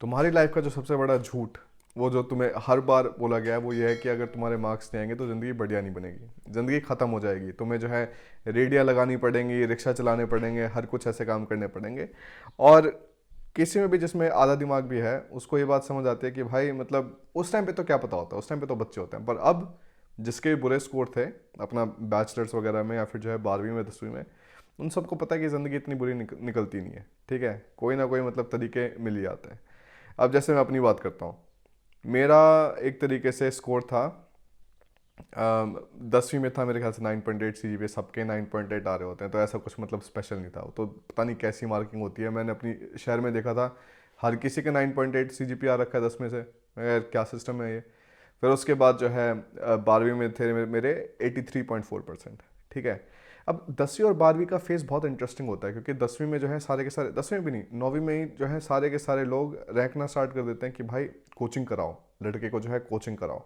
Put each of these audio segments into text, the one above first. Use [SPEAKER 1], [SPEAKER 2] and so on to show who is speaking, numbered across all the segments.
[SPEAKER 1] तुम्हारी लाइफ का जो सबसे बड़ा झूठ, वो जो तुम्हें हर बार बोला गया है, वो ये है कि अगर तुम्हारे मार्क्स नहीं आएंगे तो ज़िंदगी बढ़िया नहीं बनेगी, ज़िंदगी ख़त्म हो जाएगी, तुम्हें जो है रेडियाँ लगानी पड़ेंगी, रिक्शा चलाने पड़ेंगे, हर कुछ ऐसे काम करने पड़ेंगे। और किसी में भी जिसमें आधा दिमाग भी है उसको ये बात समझ आती है कि भाई मतलब उस टाइम पे तो क्या पता होता है, उस टाइम पे तो बच्चे होते हैं, पर अब जिसके भी बुरे स्कोर थे अपना बैचलर्स वगैरह में या फिर जो है 12वीं में 10वीं में, उन सबको पता है कि ज़िंदगी इतनी बुरी निकलती नहीं है। ठीक है, कोई ना कोई मतलब तरीके मिल ही जाते हैं। अब जैसे मैं अपनी बात करता हूँ, मेरा एक तरीके से स्कोर था 10वीं में था मेरे ख्याल से 9.8 CGPA, सबके 9.8 आ रहे होते हैं, तो ऐसा कुछ मतलब स्पेशल नहीं था। तो पता नहीं कैसी मार्किंग होती है, मैंने अपनी शहर में देखा था हर किसी के 9.8 CGPA आ रखा है 10 में से। मैं यार क्या सिस्टम है ये। फिर उसके बाद जो है 12वीं में थे मेरे 83.4%। ठीक है, अब 10वीं और 12वीं का फेस बहुत इंटरेस्टिंग होता है, क्योंकि 10वीं में जो है सारे के सारे, 10वीं में भी नहीं 9वीं में ही जो है सारे के सारे लोग रैंकना स्टार्ट कर देते हैं कि भाई कोचिंग कराओ, लड़के को जो है कोचिंग कराओ।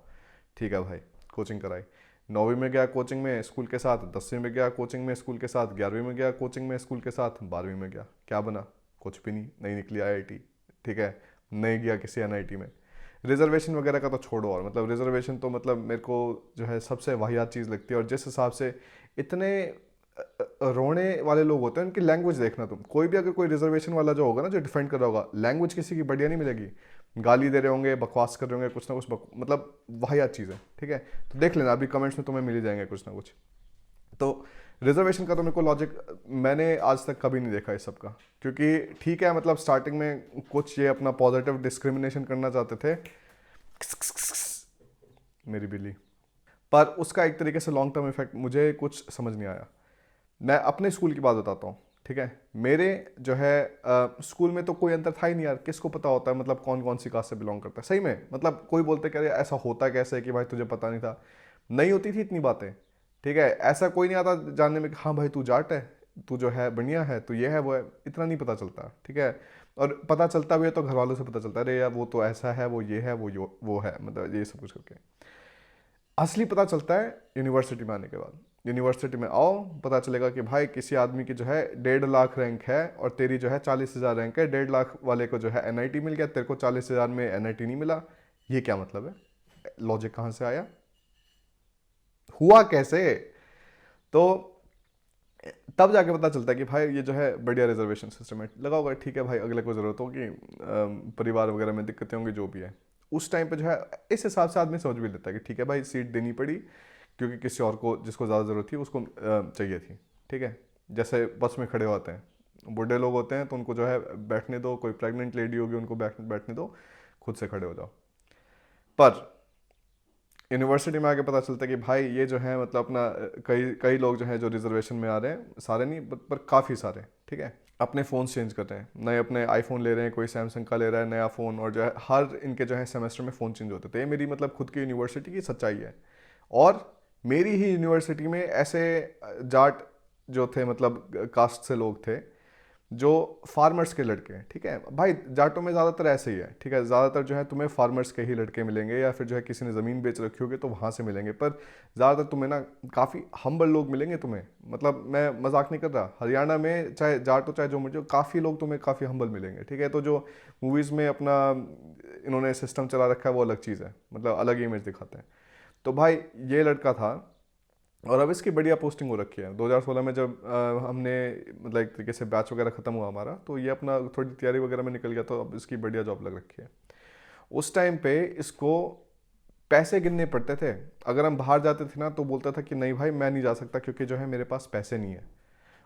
[SPEAKER 1] ठीक है भाई, कोचिंग कराई। 9वीं में गया कोचिंग में स्कूल के साथ, 10वीं में गया कोचिंग में स्कूल के साथ, 11वीं में गया कोचिंग में स्कूल के साथ, 12वीं में गया, क्या बना? कुछ भी नहीं, नहीं निकली IIT। ठीक है, नहीं गया किसी NIT में। रिजर्वेशन वगैरह का तो छोड़ो, और मतलब रिजर्वेशन तो मतलब मेरे को जो है सबसे वाहियात चीज़ लगती है। और जिस हिसाब से इतने रोने वाले लोग होते हैं, उनकी लैंग्वेज देखना तुम, कोई भी अगर कोई रिजर्वेशन वाला जो होगा ना, जो डिफेंड कर रहा होगा, लैंग्वेज किसी की बढ़िया नहीं मिलेगी, गाली दे रहे होंगे, बकवास कर रहे होंगे, कुछ ना कुछ मतलब वाहियात चीज़ है। ठीक है, तो देख लेना, अभी कमेंट्स में तुम्हें मिल ही जाएंगे कुछ ना कुछ। तो रिजर्वेशन का तो मेरे को लॉजिक मैंने आज तक कभी नहीं देखा इस सब का, क्योंकि ठीक है मतलब स्टार्टिंग में कुछ ये अपना पॉजिटिव डिस्क्रिमिनेशन करना चाहते थे, मेरी बिल्ली, पर उसका एक तरीके से लॉन्ग टर्म इफेक्ट मुझे कुछ समझ नहीं आया। मैं अपने स्कूल की बात बताता हूँ। ठीक है, मेरे जो है स्कूल में तो कोई अंतर था ही नहीं यार, किसको पता होता है मतलब कौन कौन सी कास्ट से बिलोंग करता है। सही में मतलब कोई बोलते कह रहे ऐसा होता कैसे है कि भाई तुझे पता नहीं था, नहीं होती थी इतनी बातें। ठीक है, ऐसा कोई नहीं आता जानने में कि हाँ भाई तू जाट है, तू जो है बढ़िया है, तू ये है वो है, इतना नहीं पता चलता। ठीक है, और पता चलता भी है तो घर वालों से पता चलता है, अरे यार वो तो ऐसा है, वो ये है, वो है, मतलब ये सब कुछ करके। असली पता चलता है यूनिवर्सिटी में आने के बाद। यूनिवर्सिटी में आओ, पता चलेगा कि भाई किसी आदमी की जो है 1.5 लाख रैंक है और तेरी जो है 40,000 रैंक है, 1.5 लाख वाले को जो है NIT मिल गया, तेरे को 40,000 में NIT नहीं मिला। ये क्या मतलब है? लॉजिक कहाँ से आया, हुआ कैसे? तो तब जाके पता चलता है कि भाई ये जो है बढ़िया रिजर्वेशन सिस्टम है, लगा होगा ठीक है भाई, अगले को ज़रूरत होगी, परिवार वगैरह में दिक्कतें होंगी, जो भी है उस टाइम पे जो है इस हिसाब से आदमी समझ भी लेता है कि ठीक है भाई सीट देनी पड़ी, क्योंकि किसी और को जिसको ज़्यादा ज़रूरत थी उसको चाहिए थी। ठीक है, जैसे बस में खड़े होते हैं बूढ़े लोग होते हैं तो उनको जो है बैठने दो, कोई प्रेग्नेंट लेडी होगी उनको बैठने दो, खुद से खड़े हो जाओ। पर यूनिवर्सिटी में आके पता चलता है कि भाई ये जो है मतलब अपना कई कई लोग जो है जो रिजर्वेशन में आ रहे हैं, सारे नहीं पर काफ़ी सारे, ठीक है, अपने फ़ोन चेंज कर रहे हैं, नए अपने आईफोन ले रहे हैं, कोई सैमसंग का ले रहा है नया फ़ोन, और जो है हर इनके जो है सेमेस्टर में फ़ोन चेंज होते थे। ये मेरी मतलब खुद की यूनिवर्सिटी की सच्चाई है। और मेरी ही यूनिवर्सिटी में ऐसे जाट जो थे मतलब कास्ट से लोग थे, जो फार्मर्स के लड़के हैं। ठीक है भाई, जाटों में ज़्यादातर ऐसे ही है। ठीक है, ज़्यादातर जो है तुम्हें फार्मर्स के ही लड़के मिलेंगे, या फिर जो है किसी ने ज़मीन बेच रखी होगी तो वहाँ से मिलेंगे, पर ज़्यादातर तुम्हें ना काफ़ी हम्बल लोग मिलेंगे तुम्हें। मतलब मैं मजाक नहीं कर रहा, हरियाणा में चाहे जाट हो चाहे जो मुझे, काफ़ी लोग तुम्हें काफ़ी हम्बल मिलेंगे। ठीक है, तो जो मूवीज़ में अपना इन्होंने सिस्टम चला रखा है वो अलग चीज़ है, मतलब अलग ही इमेज दिखाते हैं। तो भाई ये लड़का था, और अब इसकी बढ़िया पोस्टिंग हो रखी है। 2016 में जब हमने मतलब एक तरीके से बैच वगैरह ख़त्म हुआ हमारा, तो ये अपना थोड़ी तैयारी वगैरह में निकल गया, तो अब इसकी बढ़िया जॉब लग रखी है। उस टाइम पे इसको पैसे गिनने पड़ते थे। अगर हम बाहर जाते थे ना तो बोलता था कि नहीं भाई मैं नहीं जा सकता, क्योंकि जो है मेरे पास पैसे नहीं है।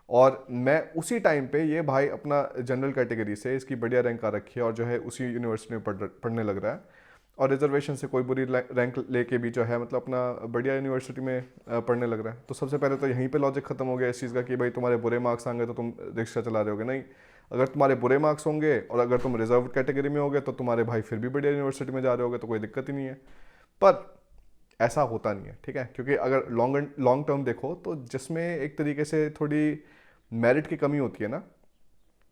[SPEAKER 1] और मैं उसी टाइम पे ये भाई अपना जनरल कैटेगरी से इसकी बढ़िया रैंक आ रखी है, और जो है उसी यूनिवर्सिटी में पढ़ने लग रहा है, और रिजर्वेशन से कोई बुरी रैंक लेके भी जो है मतलब अपना बढ़िया यूनिवर्सिटी में पढ़ने लग रहा है। तो सबसे पहले तो यहीं पे लॉजिक खत्म हो गया इस चीज़ का कि भाई तुम्हारे बुरे मार्क्स आएंगे तो तुम रिक्शा चला रहे होगे, नहीं। अगर तुम्हारे बुरे मार्क्स होंगे और अगर तुम रिजर्व कैटेगरी में होगे तो तुम्हारे भाई फिर भी बढ़िया यूनिवर्सिटी में जा रहे होगे, तो कोई दिक्कत ही नहीं है। पर ऐसा होता नहीं है। ठीक है, क्योंकि अगर लॉन्ग टर्म देखो तो जिसमें एक तरीके से थोड़ी मेरिट की कमी होती है ना,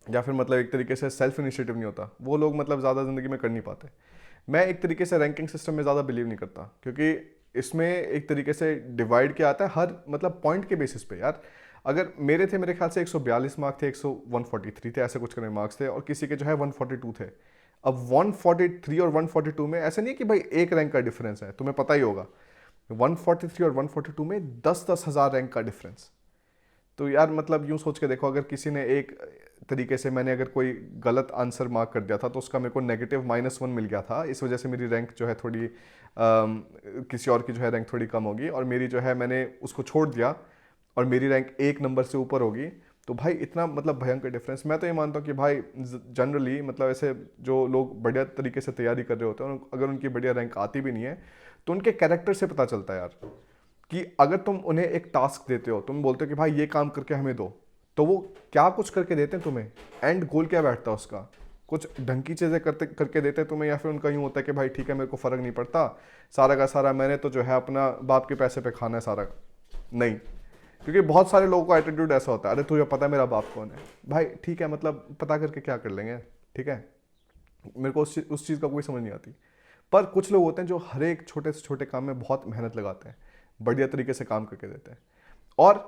[SPEAKER 1] या फिर मतलब एक तरीके से सेल्फ इनिशिएटिव नहीं होता, वो लोग मतलब ज़्यादा ज़िंदगी में कर नहीं पाते। मैं एक तरीके से रैंकिंग सिस्टम में ज़्यादा बिलीव नहीं करता, क्योंकि इसमें एक तरीके से डिवाइड किया आता है हर मतलब पॉइंट के बेसिस पे। यार अगर मेरे थे, मेरे ख्याल से 142 मार्क्स थे, 143 थे, ऐसे कुछ करने मार्क्स थे, और किसी के जो है 142 थे। अब 143 और 142 में ऐसा नहीं है कि भाई एक रैंक का डिफरेंस है, तुम्हें पता ही होगा 143 और 142 में 10,000 रैंक का डिफरेंस। तो यार मतलब यूं सोच के देखो, अगर किसी ने एक तरीके से, मैंने अगर कोई गलत आंसर मार्क कर दिया था तो उसका मेरे को नेगेटिव -1 मिल गया था, इस वजह से मेरी रैंक जो है थोड़ी किसी और की जो है रैंक थोड़ी कम होगी, और मेरी जो है मैंने उसको छोड़ दिया और मेरी रैंक एक नंबर से ऊपर होगी। तो भाई इतना मतलब भयंकर डिफरेंस। मैं तो ये मानता हूँ कि भाई जनरली मतलब ऐसे जो लोग बढ़िया तरीके से तैयारी कर रहे होते हैं, अगर उनकी बढ़िया रैंक आती भी नहीं है तो उनके कैरेक्टर से पता चलता है यार, कि अगर तुम उन्हें एक टास्क देते हो, तुम बोलते हो कि भाई ये काम करके हमें दो, तो वो क्या कुछ करके देते हैं तुम्हें, एंड गोल क्या बैठता है उसका, कुछ ढंग की चीज़ें करते करके देते हैं तुम्हें, या फिर उनका यूँ होता है कि भाई ठीक है मेरे को फ़र्क नहीं पड़ता, सारा का सारा मैंने तो जो है अपना बाप के पैसे पे खाना है सारा। नहीं, क्योंकि बहुत सारे लोगों का एटीट्यूड ऐसा होता है, अरे तुझे पता है मेरा बाप कौन है, भाई ठीक है मतलब पता करके क्या कर लेंगे, ठीक है। मेरे को उस चीज़ का कोई समझ नहीं आती। पर कुछ लोग होते हैं जो हर एक छोटे से छोटे काम में बहुत मेहनत लगाते हैं, बढ़िया तरीके से काम करके देते हैं। और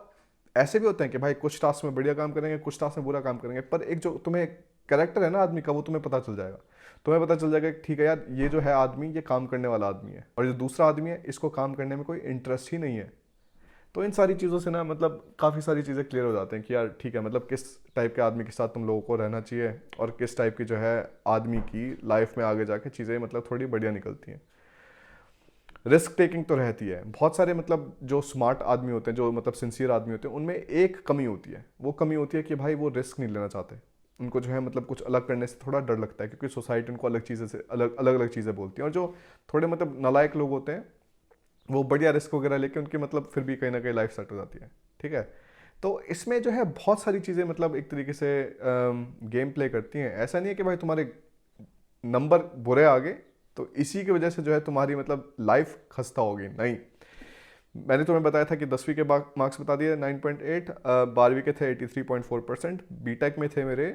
[SPEAKER 1] ऐसे भी होते हैं कि भाई कुछ टास्क में बढ़िया काम करेंगे, कुछ टास्क में बुरा काम करेंगे, पर एक जो तुम्हें कैरेक्टर है ना आदमी का, वो तुम्हें पता चल जाएगा। तुम्हें पता चल जाएगा कि ठीक है यार ये जो है आदमी, ये काम करने वाला आदमी है, और जो दूसरा आदमी है इसको काम करने में कोई इंटरेस्ट ही नहीं है। तो इन सारी चीज़ों से ना मतलब काफ़ी सारी चीज़ें क्लियर हो जाते हैं कि यार ठीक है मतलब किस टाइप के आदमी के साथ तुम लोगों को रहना चाहिए, और किस टाइप की जो है आदमी की लाइफ में आगे जाके चीज़ें मतलब थोड़ी बढ़िया निकलती हैं। रिस्क टेकिंग तो रहती है, बहुत सारे मतलब जो स्मार्ट आदमी होते हैं, जो मतलब सिंसियर आदमी होते हैं, उनमें एक कमी होती है, वो कमी होती है कि भाई वो रिस्क नहीं लेना चाहते। उनको जो है मतलब कुछ अलग करने से थोड़ा डर लगता है, क्योंकि सोसाइटी उनको अलग चीज़ें से अलग अलग अलग चीज़ें बोलती है। और जो थोड़े मतलब नालायक लोग होते हैं वो बढ़िया रिस्क वगैरह लेके उनकी मतलब फिर भी कहीं ना कहीं लाइफ सेट हो जाती है, ठीक है। तो इसमें जो है बहुत सारी चीज़ें मतलब एक तरीके से गेम प्ले करती हैं। ऐसा नहीं है कि भाई तुम्हारे नंबर बुरे आ गए तो इसी की वजह से जो है तुम्हारी मतलब लाइफ खस्ता होगी, नहीं। मैंने तुम्हें बताया था कि 10वीं के मार्क्स बता दिए 9.8, 12वीं के थे 83.4%, बीटेक में थे मेरे,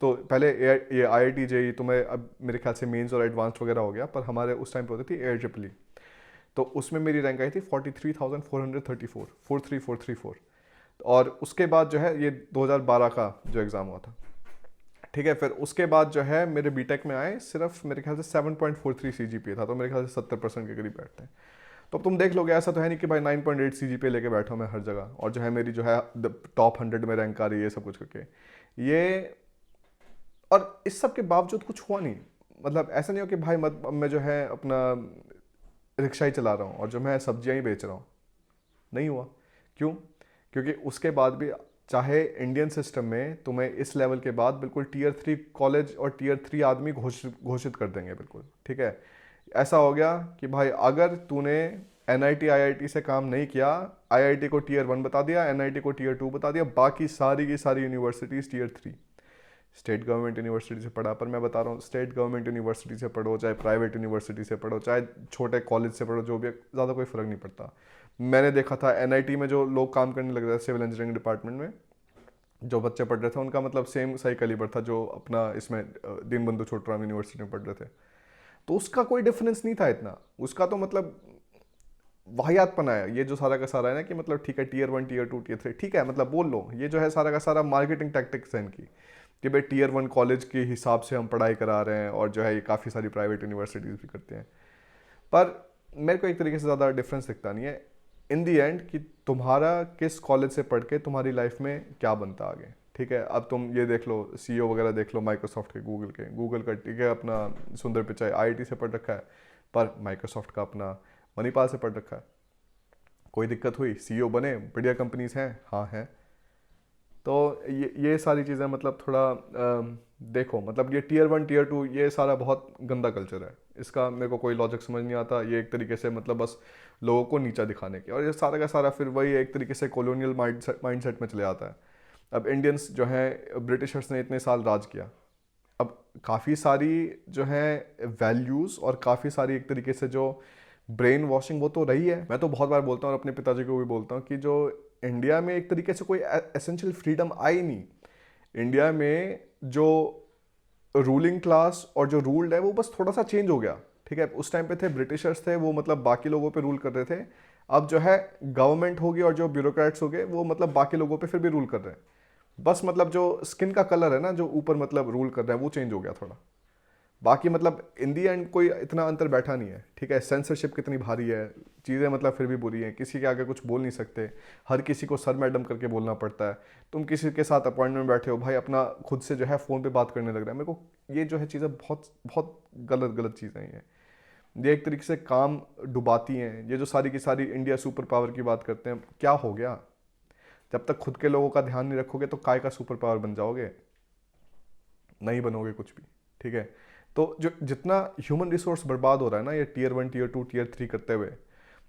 [SPEAKER 1] तो पहले ये IIT JEE तो मैं अब मेरे ख्याल से मेंस और एडवांस्ड वगैरह हो गया, पर हमारे उस टाइम पे होती थी AIEEE, तो उसमें मेरी रैंक आई थी 43,434, 43434। और उसके बाद जो है ये 2012 का जो एग्ज़ाम हुआ था, ठीक है। फिर उसके बाद जो है मेरे बीटेक में आए, सिर्फ मेरे ख्याल से 7.43 CGPA था, तो मेरे ख्याल से 70% के करीब बैठते हैं। तो अब तुम देख लोगे, ऐसा तो है नहीं कि भाई 9.8 CGPA लेके बैठा हूँ मैं हर जगह, और जो है मेरी जो है टॉप 100 में रैंक आ रही है, सब कुछ करके ये। और इस सब के बावजूद कुछ हुआ नहीं, मतलब ऐसा नहीं हो कि भाई मैं जो है अपना रिक्शा ही चला रहा हूँ और जो मैं सब्जियाँ ही बेच रहा हूँ, नहीं हुआ। क्यों? क्योंकि उसके बाद भी चाहे इंडियन सिस्टम में तुम्हें इस लेवल के बाद बिल्कुल Tier 3 कॉलेज और Tier 3 आदमी घोषित कर देंगे बिल्कुल, ठीक है। ऐसा हो गया कि भाई अगर तूने NIT IIT से काम नहीं किया, IIT को Tier 1 बता दिया, NIT को Tier 2 बता दिया, बाकी सारी की सारी universities Tier 3। State government university से पढ़ा, पर मैं बता रहा हूँ स्टेट गवर्नमेंट यूनिवर्सिटी से पढ़ो, चाहे प्राइवेट यूनिवर्सिटी से पढ़ो, चाहे छोटे कॉलेज से पढ़ो, जो भी, ज़्यादा कोई फ़र्क नहीं पड़ता। मैंने देखा था NIT में जो लोग काम करने लग रहे थे सिविल इंजीनियरिंग डिपार्टमेंट में, जो बच्चे पढ़ रहे थे उनका मतलब सेम सही कैलिबर था जो अपना इसमें दीनबंधु छोटूराम यूनिवर्सिटी में पढ़ रहे थे। तो उसका कोई डिफरेंस नहीं था इतना, उसका तो मतलब वाहियातपना है ये जो सारा का सारा है ना, कि मतलब ठीक है Tier 1 Tier 2 Tier 3 ठीक है, मतलब बोल लो, ये जो है सारा का सारा मार्केटिंग टैक्टिक्स है इनकी, कि भाई Tier 1 कॉलेज के हिसाब से हम पढ़ाई करा रहे हैं, और जो है ये काफ़ी सारी प्राइवेट यूनिवर्सिटीज़ भी करते हैं। पर मेरे को एक तरीके से ज़्यादा डिफरेंस दिखता नहीं है इन दी एंड, कि तुम्हारा किस कॉलेज से पढ़ के तुम्हारी लाइफ में क्या बनता आगे, ठीक है। अब तुम ये देख लो, CEO वगैरह देख लो माइक्रोसॉफ्ट के, गूगल का, ठीक है, अपना सुंदर पिचाई IIT से पढ़ रखा है, पर माइक्रोसॉफ्ट का अपना मणिपाल से पढ़ रखा है। कोई दिक्कत हुई, CEO बने, बढ़िया कंपनीज हैं, हाँ हैं। तो ये सारी चीज़ें मतलब थोड़ा देखो, मतलब ये Tier 1 Tier 2 ये सारा बहुत गंदा कल्चर है, इसका मेरे को कोई लॉजिक समझ नहीं आता। ये एक तरीके से मतलब बस लोगों को नीचा दिखाने के, और ये सारा का सारा फिर वही एक तरीके से कॉलोनियल माइंडसेट में चले आता है। अब इंडियंस जो हैं, ब्रिटिशर्स ने इतने साल राज किया, अब काफ़ी सारी जो है वैल्यूज़ और काफ़ी सारी एक तरीके से जो ब्रेन वॉशिंग वो तो रही है। मैं तो बहुत बार बोलता हूँ और अपने पिताजी को भी बोलता हूँ कि जो इंडिया में एक तरीके से कोई एसेंशियल फ्रीडम आई नहीं। इंडिया में जो रूलिंग क्लास और जो रूल्ड है वो बस थोड़ा सा चेंज हो गया, ठीक है। उस टाइम पे थे ब्रिटिशर्स थे, वो मतलब बाकी लोगों पे रूल कर रहे थे। अब जो है गवर्नमेंट होगी और जो ब्यूरोक्रेट्स हो गए वो मतलब बाकी लोगों पे फिर भी रूल कर रहे हैं, बस मतलब जो स्किन का कलर है ना, जो ऊपर मतलब रूल कर रहे हैं, वो चेंज हो गया थोड़ा। बाकी मतलब इन दी एंड कोई इतना अंतर बैठा नहीं है, ठीक है। सेंसरशिप कितनी भारी है, चीज़ें मतलब फिर भी बुरी हैं, किसी के आगे कुछ बोल नहीं सकते, हर किसी को सर मैडम करके बोलना पड़ता है। तुम किसी के साथ अपॉइंटमेंट बैठे हो, भाई अपना खुद से जो है फ़ोन पे बात करने लग रहा है। मेरे को ये जो है चीज़ें बहुत बहुत गलत गलत चीज़ें हैं ये एक तरीके से काम डुबाती हैं। ये जो सारी की सारी इंडिया सुपर पावर की बात करते हैं, क्या हो गया? जब तक खुद के लोगों का ध्यान नहीं रखोगे तो काय का सुपर पावर बन जाओगे? नहीं बनोगे कुछ भी, ठीक है। तो जो जितना ह्यूमन रिसोर्स बर्बाद हो रहा है ना ये टियर 1 टियर 2 टियर 3 करते हुए,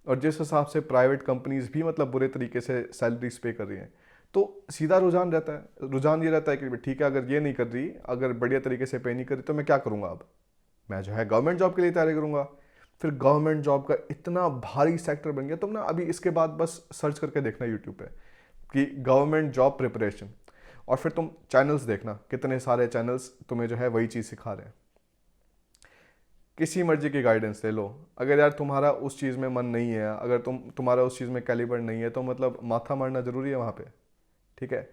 [SPEAKER 1] और जिस हिसाब से प्राइवेट कंपनीज भी मतलब बुरे तरीके से सैलरीज पे कर रही हैं, तो सीधा रुझान रहता है, रुझान ये रहता है कि ठीक है अगर ये नहीं कर रही, अगर बढ़िया तरीके से पे नहीं कर रही, तो मैं क्या करूँगा? अब मैं जो है गवर्नमेंट जॉब के लिए तैयारी करूँगा। फिर गवर्नमेंट जॉब का इतना भारी सेक्टर बन गया, तुम ना अभी इसके बाद बस सर्च करके देखना यूट्यूब पे कि गवर्नमेंट जॉब प्रिपरेशन, और फिर तुम चैनल्स देखना, कितने सारे चैनल्स तुम्हें जो है वही चीज़ सिखा रहे हैं। किसी मर्जी की गाइडेंस ले लो, अगर यार तुम्हारा उस चीज़ में मन नहीं है, अगर तुम्हारा उस चीज़ में कैलिबर नहीं है, तो मतलब माथा मारना ज़रूरी है वहाँ पे, ठीक है।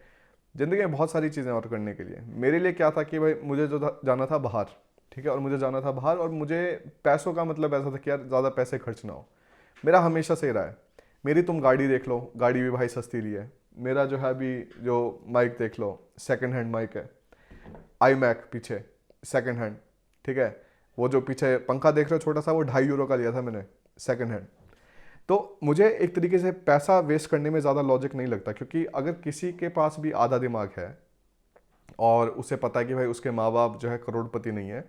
[SPEAKER 1] ज़िंदगी में बहुत सारी चीज़ें और करने के लिए। मेरे लिए क्या था कि भाई मुझे जो जाना था बाहर, ठीक है, और मुझे जाना था बाहर, और मुझे पैसों का मतलब ऐसा था कि यार ज़्यादा पैसे खर्च ना हो। मेरा हमेशा से रहा है। मेरी तुम गाड़ी देख लो, गाड़ी भी भाई सस्ती ली है। मेरा जो है अभी जो माइक देख लो, सेकंड हैंड माइक है, आई मैक पीछे सेकंड हैंड, ठीक है। वो जो पीछे पंखा देख रहे हो छोटा सा, वो €2.5 का लिया था मैंने सेकंड हैंड। तो मुझे एक तरीके से पैसा वेस्ट करने में ज़्यादा लॉजिक नहीं लगता, क्योंकि अगर किसी के पास भी आधा दिमाग है और उसे पता है कि भाई उसके माँ बाप जो है करोड़पति नहीं है,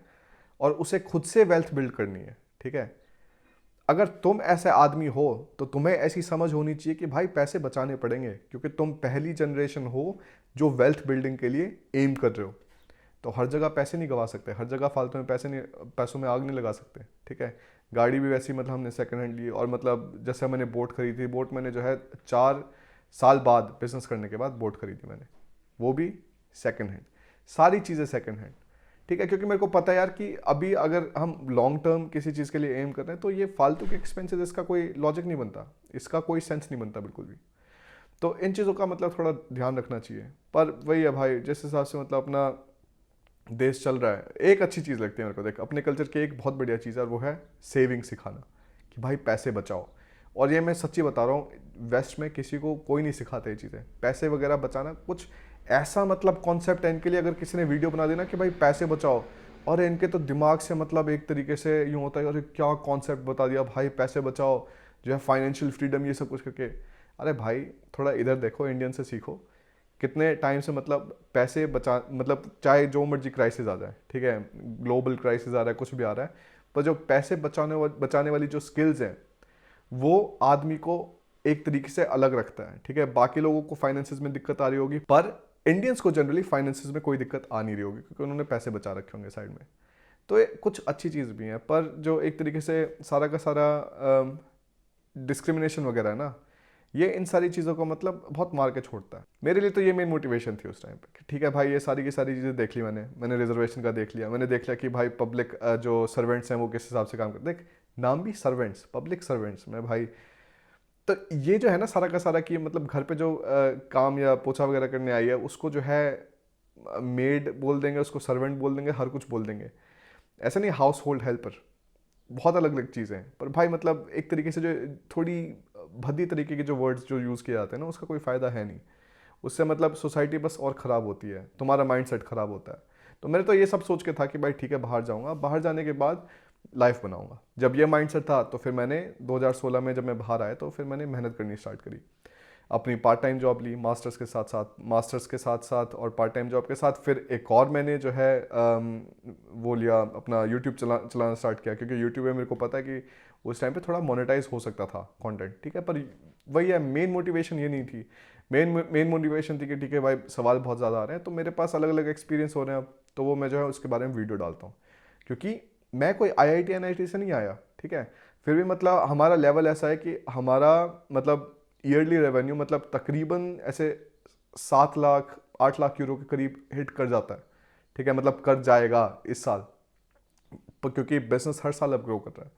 [SPEAKER 1] और उसे खुद से वेल्थ बिल्ड करनी है, ठीक है। अगर तुम ऐसे आदमी हो तो तुम्हें ऐसी समझ होनी चाहिए कि भाई पैसे बचाने पड़ेंगे, क्योंकि तुम पहली जनरेशन हो जो वेल्थ बिल्डिंग के लिए एम कर रहे हो। तो हर जगह पैसे नहीं गवा सकते, हर जगह फालतू में पैसों में आग नहीं लगा सकते, ठीक है। गाड़ी भी वैसी मतलब हमने सेकंड हैंड ली, और मतलब जैसे मैंने बोट खरीदी थी, बोट मैंने जो है 4 साल बाद बिजनेस करने के बाद बोट खरीदी मैंने, वो भी सेकंड हैंड। सारी चीज़ें सेकंड हैंड, ठीक है, क्योंकि मेरे को पता है यार कि अभी अगर हम लॉन्ग टर्म किसी चीज़ के लिए एम कर रहे हैं, तो ये फालतू के एक्सपेंसेस, इसका कोई लॉजिक नहीं बनता, इसका कोई सेंस नहीं बनता बिल्कुल भी। तो इन चीज़ों का मतलब थोड़ा ध्यान रखना चाहिए। पर वही है भाई, जिस हिसाब से मतलब अपना देश चल रहा है, एक अच्छी चीज़ लगती है मेरे को, देख अपने कल्चर की एक बहुत बढ़िया चीज़ है, और वो है सेविंग सिखाना, कि भाई पैसे बचाओ। और ये मैं सच्ची बता रहा हूँ, वेस्ट में किसी को कोई नहीं सिखाता ये चीज़ें, पैसे वगैरह बचाना। कुछ ऐसा मतलब कॉन्सेप्ट है इनके लिए, अगर किसी ने वीडियो बना देना कि भाई पैसे बचाओ, और इनके तो दिमाग से मतलब एक तरीके से यूँ होता है, अरे क्या कॉन्सेप्ट बता दिया भाई, पैसे बचाओ, जो है फाइनेंशियल फ्रीडम, ये सब कुछ करके। अरे भाई थोड़ा इधर देखो, इंडियन से सीखो। कितने टाइम से मतलब पैसे बचा, मतलब चाहे जो मर्जी क्राइसिस आ जाए, ठीक है, ग्लोबल क्राइसिस आ रहा है, कुछ भी आ रहा है, पर जो पैसे बचाने वाली जो स्किल्स हैं, वो आदमी को एक तरीके से अलग रखता है, ठीक है। बाकी लोगों को फाइनेंसिस में दिक्कत आ रही होगी, पर इंडियंस को जनरली फाइनेंसिस में कोई दिक्कत आ नहीं रही होगी, क्योंकि उन्होंने पैसे बचा रखे होंगे साइड में। तो ये कुछ अच्छी चीज़ भी है, पर जो एक तरीके से सारा का सारा डिस्क्रिमिनेशन वगैरह है ना, ये इन सारी चीज़ों को मतलब बहुत मार के छोड़ता है। मेरे लिए तो ये मेन मोटिवेशन थी उस टाइम पे कि ठीक है भाई, ये सारी की सारी चीज़ें देख ली मैंने रिजर्वेशन का देख लिया, मैंने देख लिया कि भाई पब्लिक जो सर्वेंट्स हैं वो किस हिसाब से काम करते हैं। देख, नाम भी सर्वेंट्स, पब्लिक सर्वेंट्स में भाई। तो ये जो है ना सारा का सारा कि मतलब घर पे जो काम या पोछा वगैरह करने आई है, उसको जो है मेड बोल देंगे, उसको सर्वेंट बोल देंगे, हर कुछ बोल देंगे। ऐसा नहीं, हाउस होल्ड हेल्पर, बहुत अलग अलग चीज़ें हैं। पर भाई मतलब एक तरीके से जो थोड़ी भद्दी तरीके के जो वर्ड्स जो यूज़ किए जाते हैं ना, उसका कोई फ़ायदा है नहीं। उससे मतलब सोसाइटी बस और ख़राब होती है, तुम्हारा माइंडसेट ख़राब होता है। तो मेरे तो ये सब सोच के था कि भाई ठीक है, बाहर जाऊँगा, बाहर जाने के बाद लाइफ बनाऊँगा। जब ये माइंडसेट था तो फिर मैंने 2016 में जब मैं बाहर आया, तो फिर मैंने मेहनत करनी स्टार्ट करी। अपनी पार्ट टाइम जॉब ली, मास्टर्स के साथ साथ और पार्ट टाइम जॉब के साथ। फिर एक और मैंने जो है वो लिया, अपना यूट्यूब चलाना स्टार्ट किया, क्योंकि यूट्यूब में मेरे को पता है कि उस टाइम पे थोड़ा मोनेटाइज हो सकता था कंटेंट, ठीक है। पर वही है, मेन मोटिवेशन ये नहीं थी। मेन मोटिवेशन थी कि ठीक है भाई, सवाल बहुत ज़्यादा आ रहे हैं, तो मेरे पास अलग अलग एक्सपीरियंस हो रहे हैं अब, तो वो मैं जो है उसके बारे में वीडियो डालता हूँ। क्योंकि मैं कोई IIT NIT से नहीं आया, ठीक है। फिर भी मतलब हमारा लेवल ऐसा है कि हमारा मतलब ईयरली रेवेन्यू मतलब तकरीबन ऐसे 7 लाख 8 लाख यूरो के करीब हिट कर जाता है, ठीक है, मतलब कर जाएगा इस साल, क्योंकि बिजनेस हर साल अब ग्रो कर रहा है।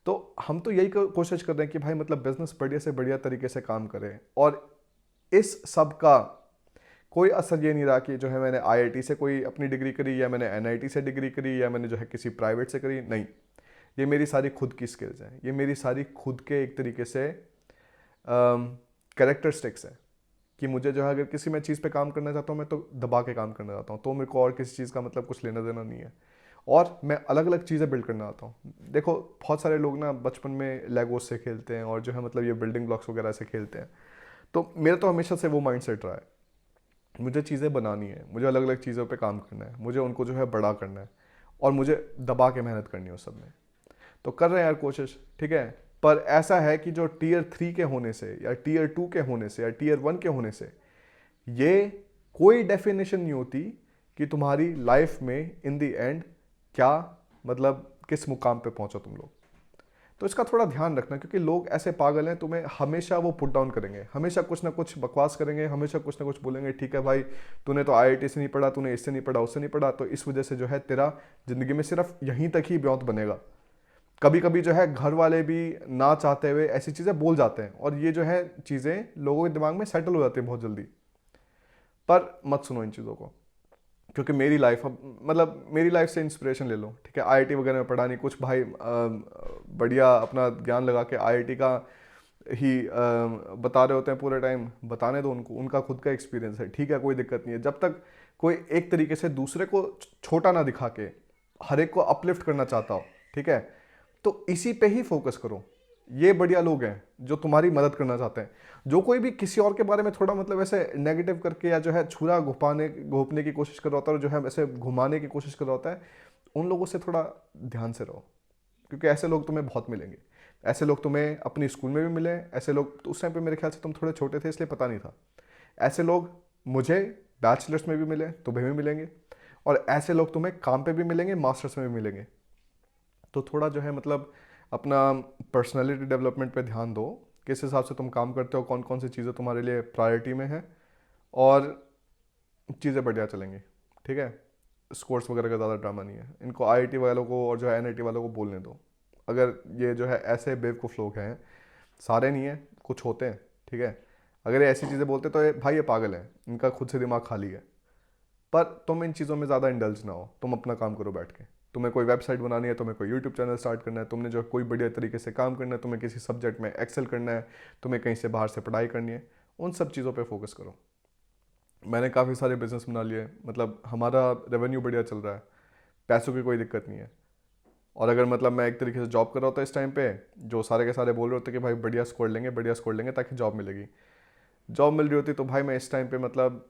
[SPEAKER 1] तो हम तो यही कोशिश कर रहे हैं कि भाई मतलब बिजनेस बढ़िया से बढ़िया तरीके से काम करे, और इस सब का कोई असर ये नहीं रहा कि जो है मैंने आईआईटी से कोई अपनी डिग्री करी या मैंने एनआईटी से डिग्री करी या मैंने जो है किसी प्राइवेट से करी, नहीं। ये मेरी सारी खुद की स्किल्स हैं, ये मेरी सारी खुद के एक तरीके से कैरेक्टरिस्टिक्स हैं कि मुझे जो है अगर किसी मैं चीज़ पे काम करना चाहता हूँ मैं तो दबा के काम करना चाहता हूँ, तो मेरे को और किसी चीज़ का मतलब कुछ लेना देना नहीं है। और मैं अलग अलग चीज़ें बिल्ड करना आता हूँ। देखो बहुत सारे लोग ना बचपन में लेगोस से खेलते हैं और जो है मतलब ये बिल्डिंग ब्लॉक्स वगैरह से खेलते हैं, तो मेरा तो हमेशा से वो माइंडसेट रहा है, मुझे चीज़ें बनानी है, मुझे अलग अलग चीज़ों पे काम करना है, मुझे उनको जो है बड़ा करना है और मुझे दबा के मेहनत करनी है उस सब में। तो कर रहे हैं यार कोशिश, ठीक है। पर ऐसा है कि जो टियर 3 के होने से या टियर 2 के होने से या टियर 1 के होने से ये कोई डेफिनेशन नहीं होती कि तुम्हारी लाइफ में इन द एंड क्या मतलब किस मुकाम पे पहुंचो तुम लोग। तो इसका थोड़ा ध्यान रखना, क्योंकि लोग ऐसे पागल हैं, तुम्हें हमेशा वो पुट डाउन करेंगे, हमेशा कुछ ना कुछ बकवास करेंगे, हमेशा कुछ ना कुछ बोलेंगे, ठीक है भाई तूने तो आईआईटी से नहीं पढ़ा, तूने इससे नहीं पढ़ा, उससे नहीं पढ़ा, तो इस वजह से जो है तेरा ज़िंदगी में सिर्फ यहीं तक ही ब्योंत बनेगा। कभी कभी जो है घर वाले भी ना चाहते हुए ऐसी चीज़ें बोल जाते हैं और ये जो है चीज़ें लोगों के दिमाग में सेटल हो जाती है बहुत जल्दी। पर मत सुनो इन चीज़ों को, क्योंकि मेरी लाइफ अब मतलब मेरी लाइफ से इंस्पिरेशन ले लो, ठीक है। आईआईटी वगैरह में पढ़ा नहीं कुछ भाई, बढ़िया अपना ज्ञान लगा के आईआईटी का ही बता रहे होते हैं पूरे टाइम, बताने दो उनको, उनका खुद का एक्सपीरियंस है, ठीक है, कोई दिक्कत नहीं है। जब तक कोई एक तरीके से दूसरे को छोटा ना दिखा के हर एक को अपलिफ्ट करना चाहता हो, ठीक है, तो इसी पे ही फोकस करो। ये बढ़िया लोग हैं जो तुम्हारी मदद करना चाहते हैं। जो कोई भी किसी और के बारे में थोड़ा मतलब ऐसे नेगेटिव करके या जो है छुरा घोपने की कोशिश कर रहा होता है और जो है ऐसे घुमाने की कोशिश कर रहा होता है, उन लोगों से थोड़ा ध्यान से रहो, क्योंकि ऐसे लोग तुम्हें बहुत मिलेंगे। ऐसे लोग तुम्हें अपनी स्कूल में भी मिले, ऐसे लोग तो उस टाइम पे मेरे ख्याल से तुम थोड़े छोटे थे इसलिए पता नहीं था, ऐसे लोग मुझे बैचलर्स में भी मिले, तुम्हें भी मिलेंगे, और ऐसे लोग तुम्हें काम पे भी मिलेंगे, मास्टर्स में भी मिलेंगे। तो थोड़ा जो है मतलब अपना पर्सनालिटी डेवलपमेंट पे ध्यान दो, किस हिसाब से तुम काम करते हो, कौन कौन सी चीज़ें तुम्हारे लिए प्रायोरिटी में है, और चीज़ें बढ़िया चलेंगी, ठीक है। स्कोर्स वगैरह का ज़्यादा ड्रामा नहीं है, इनको आईआईटी वालों को और जो है एनआईटी वालों को बोलने दो। अगर ये जो है ऐसे बेवकूफ़ लोग हैं, सारे नहीं हैं, कुछ होते हैं, ठीक है, अगर ये ऐसी चीज़ें बोलते तो ये भाई ये पागल हैं, इनका खुद से दिमाग खाली है। पर तुम इन चीज़ों में ज़्यादा इंडल्ज ना हो, तुम अपना काम करो बैठ के। तुम्हें कोई वेबसाइट बनानी है, तुम्हें कोई यूट्यूब चैनल स्टार्ट करना है, तुमने जो कोई बढ़िया तरीके से काम करना है, तुम्हें किसी सब्जेक्ट में एक्सेल करना है, तुम्हें कहीं से बाहर से पढ़ाई करनी है, उन सब चीज़ों पे फोकस करो। मैंने काफ़ी सारे बिजनेस बना लिए, मतलब हमारा रेवेन्यू बढ़िया चल रहा है, पैसों की कोई दिक्कत नहीं है। और अगर मतलब मैं एक तरीके से जॉब कर रहा होता इस टाइम पे, जो सारे के सारे बोल रहे होते कि भाई बढ़िया स्कोर लेंगे, बढ़िया स्कोर लेंगे ताकि जॉब मिलेगी, जॉब मिल रही होती, तो भाई मैं इस टाइम पे मतलब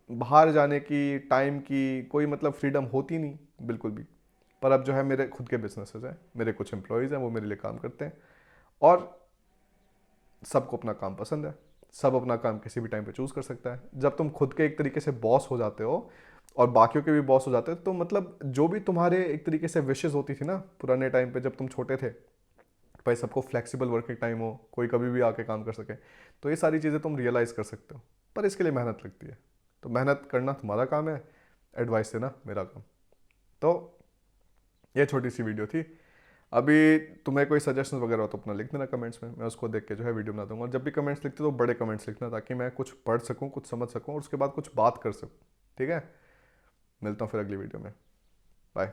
[SPEAKER 1] बाहर जाने की टाइम की कोई मतलब फ्रीडम होती नहीं बिल्कुल भी। पर अब जो है मेरे खुद के बिजनेसेस हैं, मेरे कुछ एम्प्लॉयज़ हैं, वो मेरे लिए काम करते हैं, और सबको अपना काम पसंद है, सब अपना काम किसी भी टाइम पे चूज़ कर सकता है। जब तुम खुद के एक तरीके से बॉस हो जाते हो और बाकियों के भी बॉस हो जाते हो, तो मतलब जो भी तुम्हारे एक तरीके से विशेज़ होती थी ना पुराने टाइम पे जब तुम छोटे थे, भाई सबको फ्लेक्सिबल वर्किंग टाइम हो, कोई कभी भी आके काम कर सके, तो ये सारी चीज़ें तुम रियलाइज़ कर सकते हो। पर इसके लिए मेहनत लगती है, तो मेहनत करना तुम्हारा काम है, एडवाइस देना मेरा काम। तो ये छोटी सी वीडियो थी। अभी तुम्हें कोई सजेशन वगैरह हो तो अपना लिख देना कमेंट्स में, मैं उसको देख के जो है वीडियो बना दूंगा। और जब भी कमेंट्स लिखते हो तो बड़े कमेंट्स लिखना, ताकि मैं कुछ पढ़ सकूं, कुछ समझ सकूं और उसके बाद कुछ बात कर सकूं, ठीक है। मिलता हूँ फिर अगली वीडियो में, बाय।